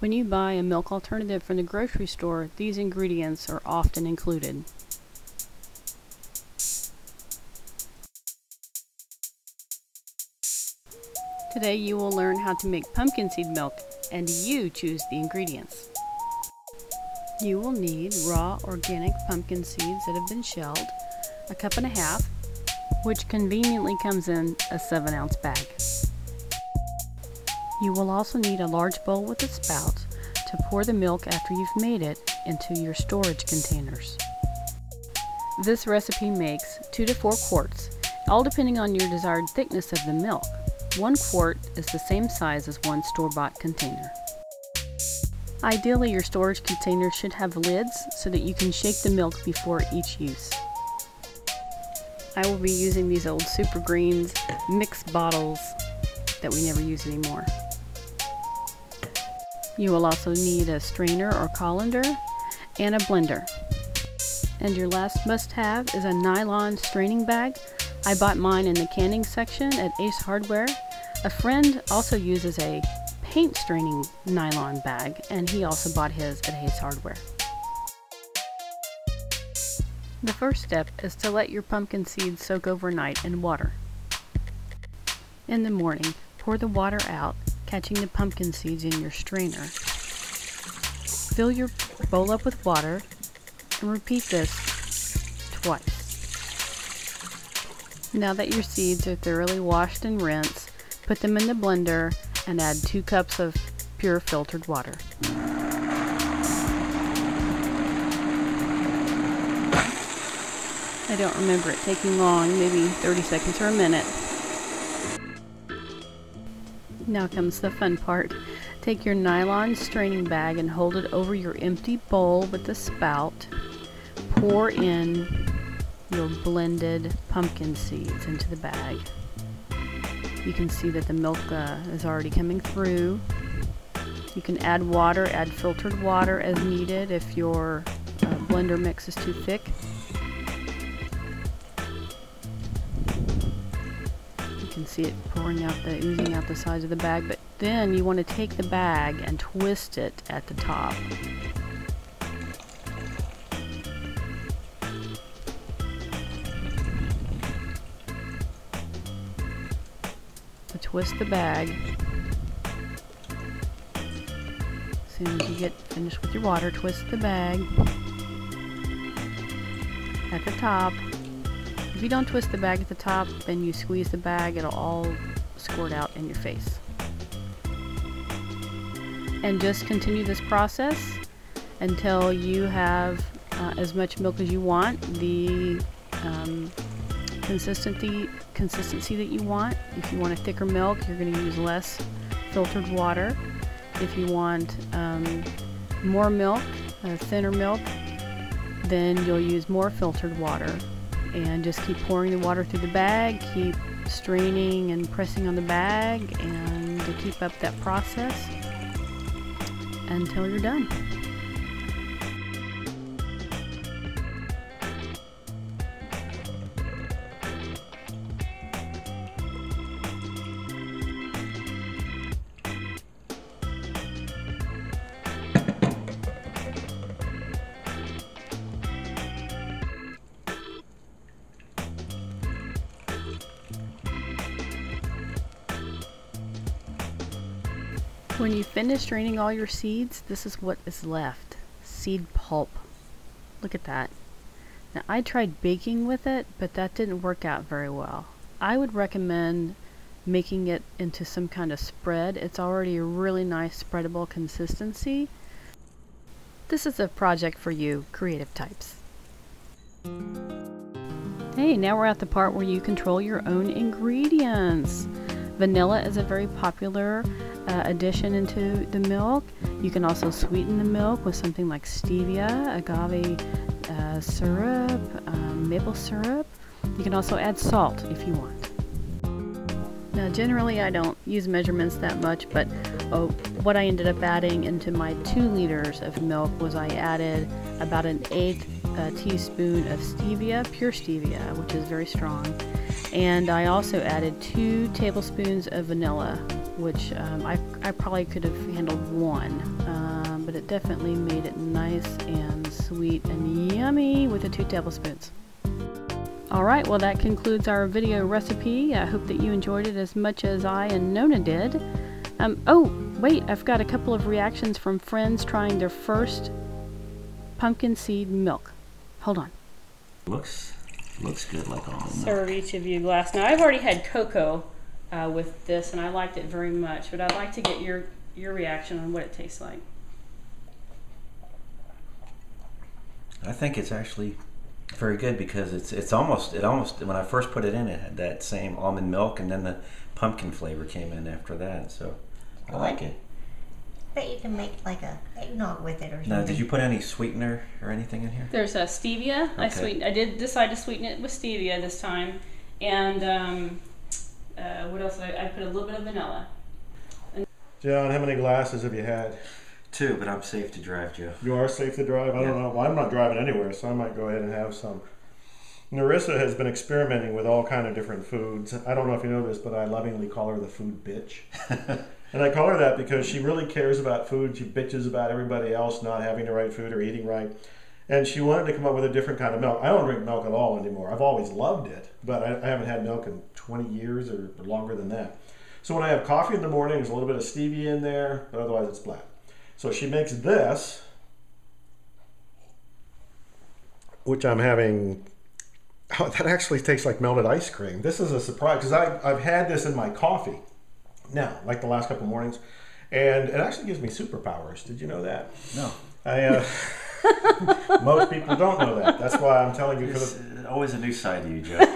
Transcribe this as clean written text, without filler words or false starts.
When you buy a milk alternative from the grocery store, these ingredients are often included. Today you will learn how to make pumpkin seed milk, and you choose the ingredients. You will need raw organic pumpkin seeds that have been shelled, 1.5 cups, which conveniently comes in a 7-ounce bag. You will also need a large bowl with a spout to pour the milk after you've made it into your storage containers. This recipe makes 2 to 4 quarts, all depending on your desired thickness of the milk. 1 quart is the same size as one store-bought container. Ideally, your storage containers should have lids so that you can shake the milk before each use. I will be using these old Super Greens mixed bottles that we never use anymore. You will also need a strainer or colander and a blender. And your last must-have is a nylon straining bag. I bought mine in the canning section at Ace Hardware. A friend also uses a paint straining nylon bag, and he also bought his at Ace Hardware. The first step is to let your pumpkin seeds soak overnight in water. In the morning, pour the water out, catching the pumpkin seeds in your strainer. Fill your bowl up with water and repeat this twice. Now that your seeds are thoroughly washed and rinsed, put them in the blender and add 2 cups of pure filtered water. I don't remember it taking long, maybe 30 seconds or a minute. Now comes the fun part. Take your nylon straining bag and hold it over your empty bowl with the spout. Pour in your blended pumpkin seeds into the bag. You can see that the milk is already coming through. You can add water, add filtered water as needed if your blender mix is too thick. You can see it pouring out, oozing out the sides of the bag, but then you want to take the bag and twist it at the top. So twist the bag. As soon as you get finished with your water, twist the bag at the top. If you don't twist the bag at the top, then you squeeze the bag, it'll all squirt out in your face. And just continue this process until you have as much milk as you want, the consistency that you want. If you want a thicker milk, you're going to use less filtered water. If you want more milk, thinner milk, then you'll use more filtered water. And just keep pouring the water through the bag, keep straining and pressing on the bag, and to keep up that process until you're done. When you finish straining all your seeds, this is what is left. Seed pulp. Look at that. Now I tried baking with it, but that didn't work out very well. I would recommend making it into some kind of spread. It's already a really nice spreadable consistency. This is a project for you creative types. Hey, now we're at the part where you control your own ingredients. Vanilla is a very popular addition into the milk. You can also sweeten the milk with something like stevia, agave syrup, maple syrup. You can also add salt if you want. Now generally I don't use measurements that much, but what I ended up adding into my 2 liters of milk was I added about an 1/8 teaspoon of stevia, pure stevia, which is very strong. And I also added 2 tablespoons of vanilla, which I probably could have handled 1. but it definitely made it nice and sweet and yummy with the 2 tablespoons. Alright, well that concludes our video recipe. I hope that you enjoyed it as much as I and Nona did. Oh, wait, I've got a couple of reactions from friends trying their first pumpkin seed milk. Hold on. Looks good, like almond milk. Serve each of you a glass. Now I've already had cocoa with this, and I liked it very much, but I'd like to get your reaction on what it tastes like. I think it's actually very good because it almost when I first put it in, it had that same almond milk, and then the pumpkin flavor came in after that. So I like it. I bet you can make like a eggnog with it or something. Now, did you put any sweetener or anything in here? There's a stevia. Okay. I did decide to sweeten it with stevia this time, and what else? I put a little bit of vanilla. John, how many glasses have you had? 2, but I'm safe to drive, Joe. You are safe to drive? I don't know. Well, I'm not driving anywhere, so I might go ahead and have some. Nerissa has been experimenting with all kind of different foods. I don't know if you know this, but I lovingly call her the food bitch. And I call her that because she really cares about food. She bitches about everybody else not having the right food or eating right. And she wanted to come up with a different kind of milk. I don't drink milk at all anymore. I've always loved it, but I haven't had milk in 20 years or longer than that. So when I have coffee in the morning, there's a little bit of stevia in there, but otherwise it's black. So she makes this, which I'm having. Oh, that actually tastes like melted ice cream. This is a surprise because I've had this in my coffee now, like the last couple mornings, and it actually gives me superpowers. Did you know that? No. Most people don't know that. That's why I'm telling you. It's always a new side to you, Joe.